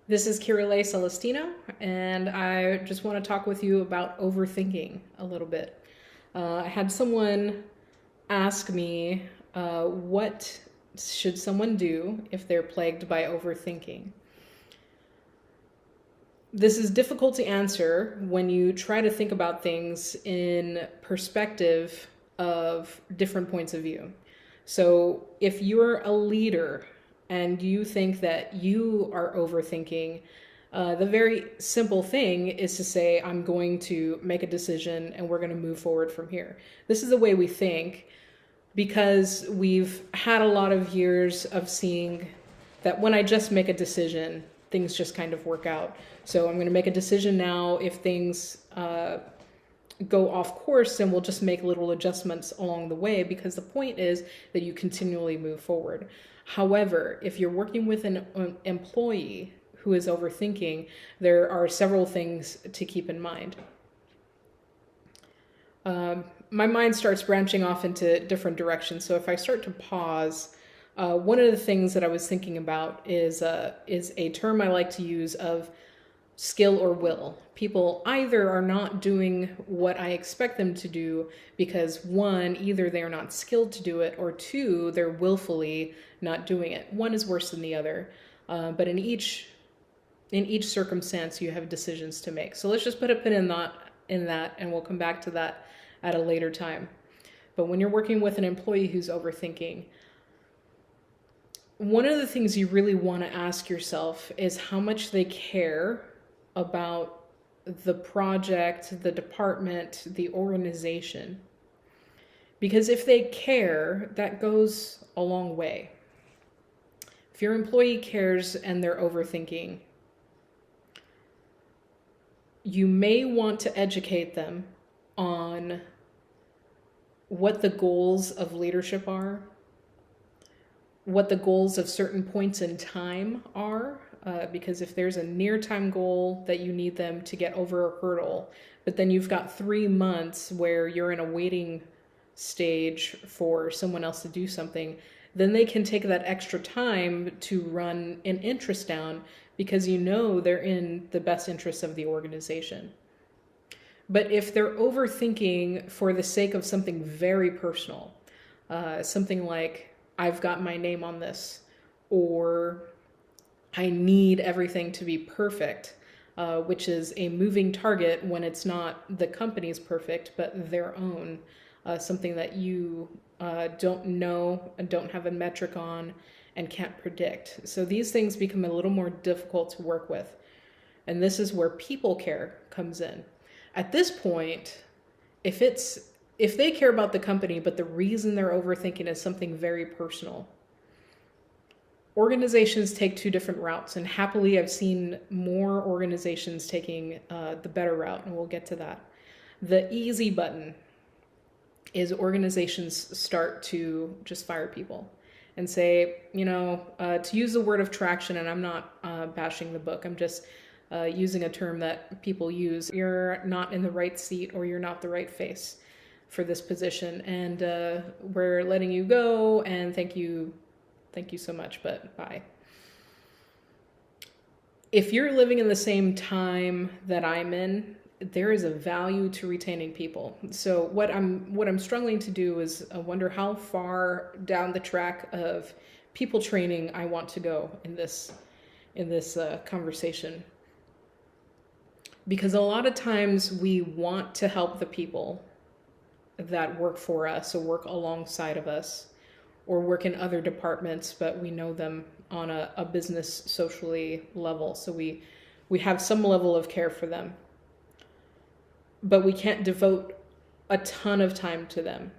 This is Kirale Celestino, and I just want to talk with you about overthinking a little bit. I had someone ask me, what should someone do if they're plagued by overthinking? This is difficult to answer when you try to think about things in perspective of different points of view. So if you're a leader and you think that you are overthinking, the very simple thing is to say, I'm going to make a decision and we're going to move forward from here. This is the way we think because we've had a lot of years of seeing that when I just make a decision, things just kind of work out. So I'm going to make a decision now. If things go off course, then we'll just make little adjustments along the way, because the point is that you continually move forward. However, if you're working with an employee who is overthinking, there are several things to keep in mind. My mind starts branching off into different directions. So if I start to pause, one of the things that I was thinking about is a term I like to use of skill or will. People either are not doing what I expect them to do because one, either they're not skilled to do it, or two, they're willfully not doing it. One is worse than the other. But in each circumstance, you have decisions to make. So let's just put a pin in that, and we'll come back to that at a later time. But when you're working with an employee who's overthinking, one of the things you really want to ask yourself is how much they care about the project, the department, the organization. Because if they care, that goes a long way. If your employee cares and they're overthinking, you may want to educate them on what the goals of leadership are, what the goals of certain points in time are, because if there's a near time goal that you need them to get over a hurdle, but then you've got 3 months where you're in a waiting stage for someone else to do something, then they can take that extra time to run an interest down because you know they're in the best interest of the organization. But if they're overthinking for the sake of something very personal, something like, I've got my name on this, or I need everything to be perfect, which is a moving target when it's not the company's perfect, but their own, something that you don't know and don't have a metric on and can't predict. So these things become a little more difficult to work with. And this is where people care comes in. At this point, if they care about the company, but the reason they're overthinking is something very personal, organizations take two different routes. And happily, I've seen more organizations taking the better route, and we'll get to that. The easy button is organizations start to just fire people and say, to use the word of traction, and I'm not bashing the book, I'm just using a term that people use. You're not in the right seat, or you're not the right face for this position, and we're letting you go, and thank you so much, but bye. If you're living in the same time that I'm in, there is a value to retaining people. So what I'm struggling to do is wonder how far down the track of people training I want to go in this conversation. Because a lot of times we want to help the people that work for us or work alongside of us or work in other departments, but we know them on a business socially level. So we have some level of care for them, but we can't devote a ton of time to them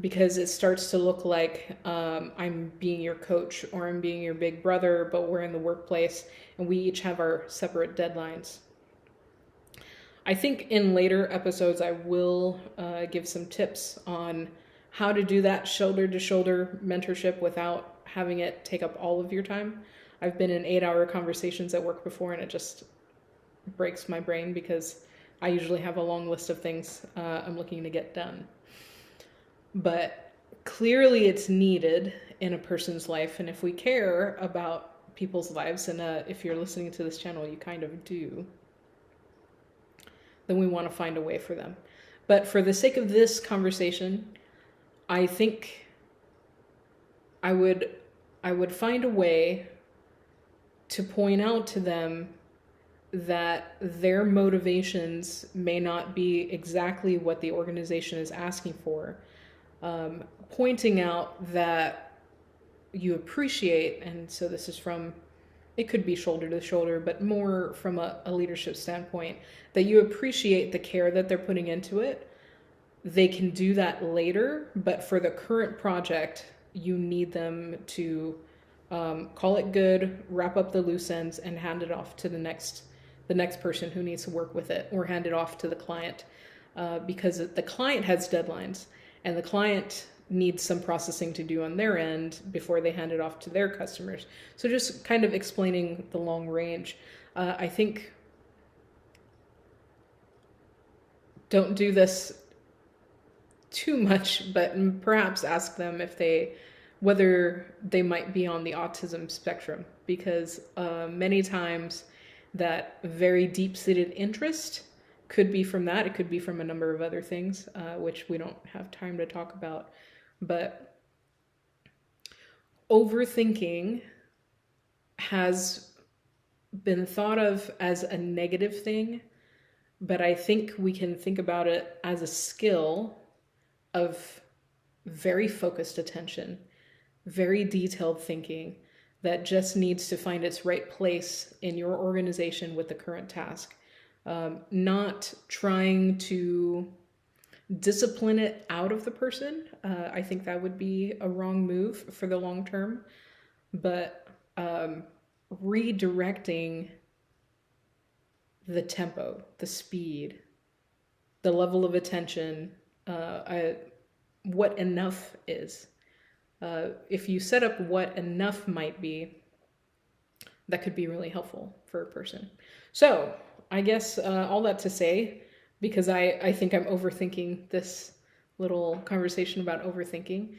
because it starts to look like I'm being your coach or I'm being your big brother, but we're in the workplace and we each have our separate deadlines. I think in later episodes, I will give some tips on how to do that shoulder-to-shoulder mentorship without having it take up all of your time. I've been in 8-hour conversations at work before, and it just breaks my brain because I usually have a long list of things I'm looking to get done. But clearly it's needed in a person's life, and if we care about people's lives, and if you're listening to this channel, you kind of do, then we want to find a way for them. But for the sake of this conversation, I think I would find a way to point out to them that their motivations may not be exactly what the organization is asking for. Pointing out that you appreciate, and so this is from, it could be shoulder to shoulder, but more from a leadership standpoint, that you appreciate the care that they're putting into it. They can do that later, but for the current project, you need them to call it good, wrap up the loose ends, and hand it off to the next person who needs to work with it, or hand it off to the client, because the client has deadlines, and the client needs some processing to do on their end before they hand it off to their customers. So just kind of explaining the long range. I think don't do this too much, but perhaps ask them whether they might be on the autism spectrum, because many times that very deep-seated interest could be from that. It could be from a number of other things, which we don't have time to talk about. But overthinking has been thought of as a negative thing, but I think we can think about it as a skill of very focused attention, very detailed thinking that just needs to find its right place in your organization with the current task. Not trying to discipline it out of the person. I think that would be a wrong move for the long term, but redirecting the tempo, the speed, the level of attention, what enough is. If you set up what enough might be, that could be really helpful for a person. So I guess all that to say, because I think I'm overthinking this little conversation about overthinking.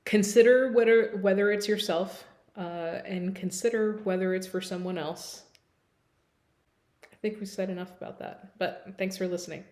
Consider whether it's yourself, and consider whether it's for someone else. I think we said enough about that, but thanks for listening.